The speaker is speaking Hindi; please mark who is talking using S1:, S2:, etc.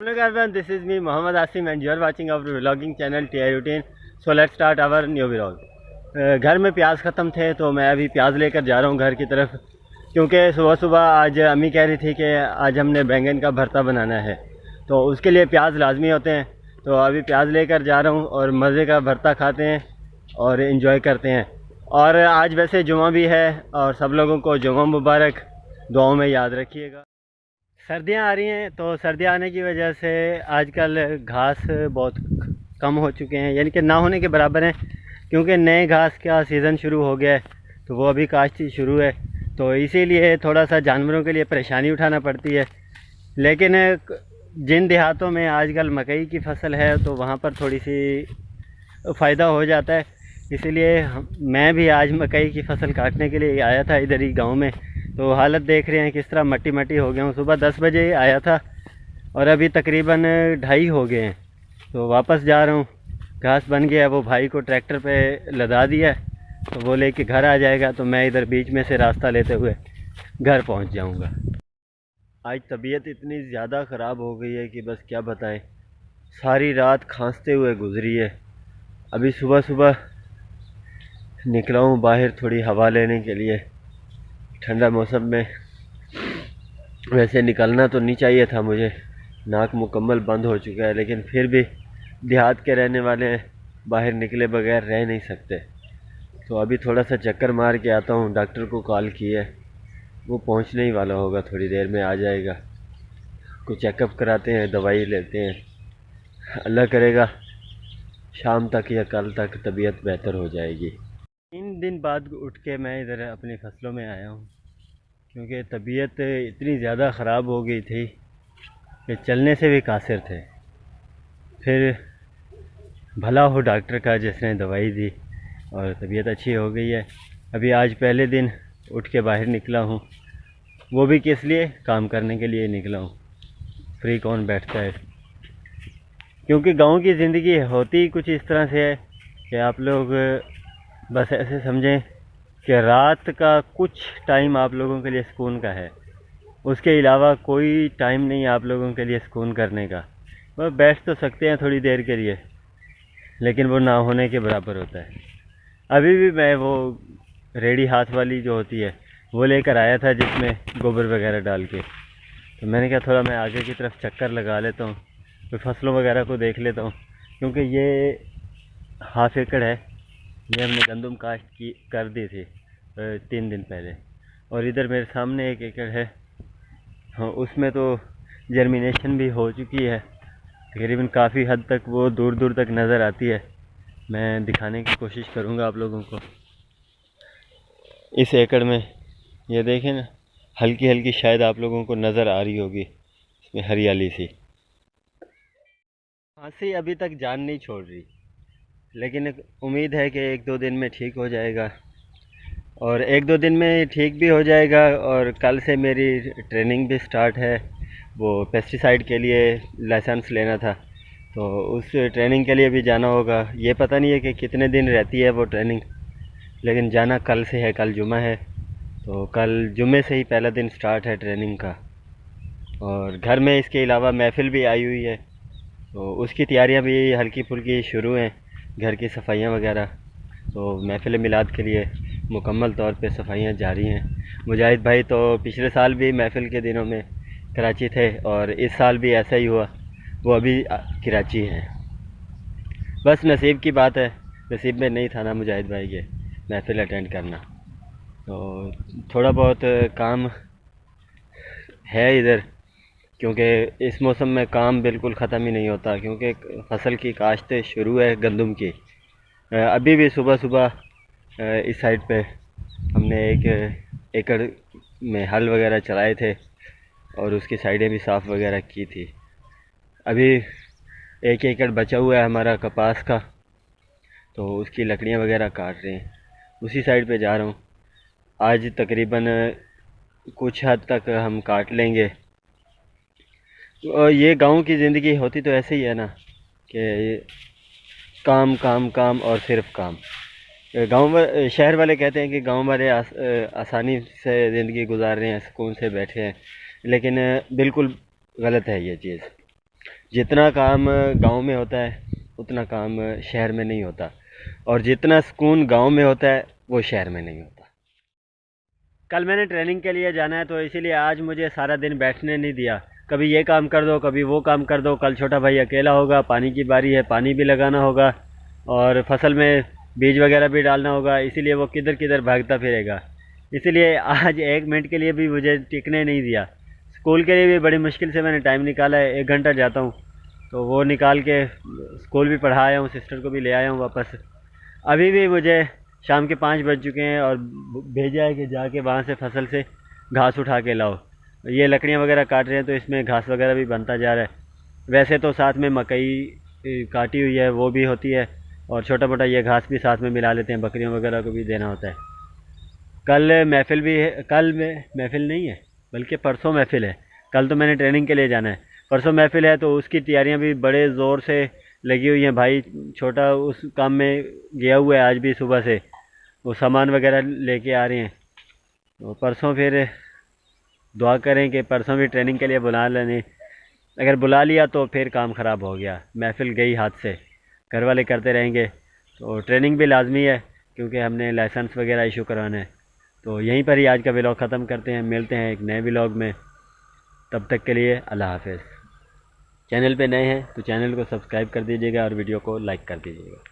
S1: Hello everyone, this is me Mohammad Asim and you are watching our vlogging channel TI Routine. So let's start our new vlog. घर में प्याज ख़त्म थे तो मैं अभी प्याज लेकर जा रहा हूँ घर की तरफ, क्योंकि सुबह सुबह आज अम्मी कह रही थी कि आज हमने बैंगन का भरता बनाना है, तो उसके लिए प्याज लाजमी होते हैं। तो अभी प्याज लेकर जा रहा हूँ और मज़े का भरता खाते हैं और इन्जॉय करते हैं। और आज वैसे जुमा भी है और सब लोगों को जुमा मुबारक, दुआओं में याद रखिएगा। सर्दियाँ आ रही हैं तो सर्दियाँ आने की वजह से आजकल घास बहुत कम हो चुके हैं, यानी कि ना होने के बराबर हैं, क्योंकि नए घास का सीज़न शुरू हो गया है। तो वो अभी काश्त शुरू है, तो इसीलिए थोड़ा सा जानवरों के लिए परेशानी उठाना पड़ती है। लेकिन जिन देहातों में आजकल मकई की फसल है तो वहाँ पर थोड़ी सी फ़ायदा हो जाता है। इसीलिए मैं भी आज मकई की फसल काटने के लिए आया था इधर ही गाँव में। तो हालत देख रहे हैं किस तरह मट्टी मट्टी हो गया हूँ। सुबह 10 बजे आया था और अभी तकरीबन 2:30 हो गए हैं। तो वापस जा रहा हूँ, घास बन गया, वो भाई को ट्रैक्टर पे लदा दिया है, तो वो लेके घर आ जाएगा। तो मैं इधर बीच में से रास्ता लेते हुए घर पहुँच जाऊँगा। आज तबीयत इतनी ज़्यादा ख़राब हो गई है कि बस क्या बताएं, सारी रात खांसते हुए गुजरी है। अभी सुबह सुबह निकला हूँ बाहर थोड़ी हवा लेने के लिए, ठंडा मौसम में। वैसे निकलना तो नहीं चाहिए था मुझे, नाक मुकम्मल बंद हो चुका है, लेकिन फिर भी देहात के रहने वाले बाहर निकले बगैर रह नहीं सकते। तो अभी थोड़ा सा चक्कर मार के आता हूँ। डॉक्टर को कॉल की है, वो पहुँचने ही वाला होगा, थोड़ी देर में आ जाएगा। कुछ चेकअप कराते हैं, दवाई लेते हैं। अल्लाह करेगा शाम तक या कल तक तबीयत बेहतर हो जाएगी। 3 दिन बाद उठ के मैं इधर अपनी फसलों में आया हूँ, क्योंकि तबीयत इतनी ज़्यादा ख़राब हो गई थी कि चलने से भी कासिर थे। फिर भला हो डॉक्टर का जिसने दवाई दी और तबीयत अच्छी हो गई है। अभी आज पहले दिन उठ के बाहर निकला हूँ, वो भी किस लिए, काम करने के लिए निकला हूँ। फ्री कौन बैठता है, क्योंकि गांव की ज़िंदगी होती कुछ इस तरह से है कि आप लोग बस ऐसे समझें कि रात का कुछ टाइम आप लोगों के लिए सुकून का है, उसके अलावा कोई टाइम नहीं आप लोगों के लिए सुकून करने का। वह बैठ तो सकते हैं थोड़ी देर के लिए, लेकिन वो ना होने के बराबर होता है। अभी भी मैं वो रेडी हाथ वाली जो होती है वो लेकर आया था, जिसमें गोबर वगैरह डाल के। तो मैंने कहा थोड़ा मैं आगे की तरफ चक्कर लगा लेता हूँ, तो फसलों वगैरह को देख लेता हूँ, क्योंकि ये 1/2 एकड़ है। ये हमने गंदम काश्त की कर दी थी 3 दिन पहले। और इधर मेरे सामने 1 एकड़ है, हाँ, उसमें तो जर्मिनेशन भी हो चुकी है तकरीबन, काफ़ी हद तक वो दूर दूर तक नज़र आती है। मैं दिखाने की कोशिश करूँगा आप लोगों को। इस एकड़ में ये देखें ना, हल्की हल्की शायद आप लोगों को नज़र आ रही होगी, इसमें हरियाली सी। खांसी अभी तक जान नहीं छोड़ रही, लेकिन उम्मीद है कि 1-2 दिन में ठीक हो जाएगा। और 1-2 दिन में ठीक भी हो जाएगा। और कल से मेरी ट्रेनिंग भी स्टार्ट है, वो पेस्टिसाइड के लिए लाइसेंस लेना था, तो उस ट्रेनिंग के लिए भी जाना होगा। ये पता नहीं है कि कितने दिन रहती है वो ट्रेनिंग, लेकिन जाना कल से है। कल जुमा है, तो कल जुमे से ही पहला दिन स्टार्ट है ट्रेनिंग का। और घर में इसके अलावा महफ़िल भी आई हुई है, तो उसकी तैयारियां भी हल्की फुल्की शुरू हैं, घर की सफाइयां वगैरह। तो महफ़िल मिलाद के लिए मुकम्मल तौर पे सफाइयां जारी हैं। मुजाहिद भाई तो पिछले साल भी महफ़िल के दिनों में कराची थे और इस साल भी ऐसा ही हुआ, वो अभी कराची हैं। बस नसीब की बात है, नसीब में नहीं था ना मुजाहिद भाई के महफ़िल अटेंड करना। तो थोड़ा बहुत काम है इधर, क्योंकि इस मौसम में काम बिल्कुल ख़त्म ही नहीं होता, क्योंकि फसल की काश्त शुरू है गंदम की। अभी भी सुबह सुबह इस साइड पे हमने 1 एकड़ में हल वगैरह चलाए थे और उसकी साइडें भी साफ़ वगैरह की थी। अभी 1 एकड़ बचा हुआ है हमारा कपास का, तो उसकी लकड़ियाँ वगैरह काट रहे हैं, उसी साइड पे जा रहा हूँ। आज तकरीबन कुछ हद तक हम काट लेंगे। और ये गांव की ज़िंदगी होती तो ऐसे ही है ना, कि काम काम काम और सिर्फ काम। शहर वाले कहते हैं कि गांव वाले आसानी से ज़िंदगी गुजार रहे हैं, सुकून से बैठे हैं, लेकिन बिल्कुल गलत है ये चीज़। जितना काम गांव में होता है उतना काम शहर में नहीं होता, और जितना सुकून गांव में होता है वो शहर में नहीं होता। कल मैंने ट्रेनिंग के लिए जाना है, तो इसीलिए आज मुझे सारा दिन बैठने नहीं दिया। कभी ये काम कर दो, कभी वो काम कर दो। कल छोटा भाई अकेला होगा, पानी की बारी है, पानी भी लगाना होगा और फसल में बीज वगैरह भी डालना होगा, इसीलिए वो किधर किधर भागता फिरेगा। इसीलिए आज 1 मिनट के लिए भी मुझे टिकने नहीं दिया। स्कूल के लिए भी बड़ी मुश्किल से मैंने टाइम निकाला है, 1 घंटा जाता हूँ, तो वो निकाल के स्कूल भी पढ़ा आया हूँ, सिस्टर को भी ले आया हूँ वापस। अभी भी मुझे शाम के 5 बज चुके हैं और भेजा है कि जाके वहाँ से फसल से घास उठा के लाओ। ये लकड़ियाँ वगैरह काट रहे हैं तो इसमें घास वगैरह भी बनता जा रहा है। वैसे तो साथ में मकई काटी हुई है वो भी होती है, और छोटा मोटा ये घास भी साथ में मिला लेते हैं, बकरियों वगैरह को भी देना होता है। कल महफ़िल भी है, कल में महफ़िल नहीं है बल्कि परसों महफ़िल है। कल तो मैंने ट्रेनिंग के लिए जाना है, परसों महफ़िल है, तो उसकी तैयारियां भी बड़े ज़ोर से लगी हुई हैं। भाई छोटा उस काम में गया हुआ है, आज भी सुबह से वो सामान वगैरह लेके आ रहे हैं। तो परसों फिर दुआ करें कि परसों भी ट्रेनिंग के लिए बुला लेने। अगर बुला लिया तो फिर काम ख़राब हो गया, महफ़िल गई हाथ से, घर वाले करते रहेंगे। तो ट्रेनिंग भी लाजमी है क्योंकि हमने लाइसेंस वगैरह इशू करवाना है। तो यहीं पर ही आज का व्लॉग ख़त्म करते हैं, मिलते हैं एक नए व्लॉग में। तब तक के लिए अल्लाह हाफ़िज़। चैनल पे नए हैं तो चैनल को सब्सक्राइब कर दीजिएगा और वीडियो को लाइक कर दीजिएगा।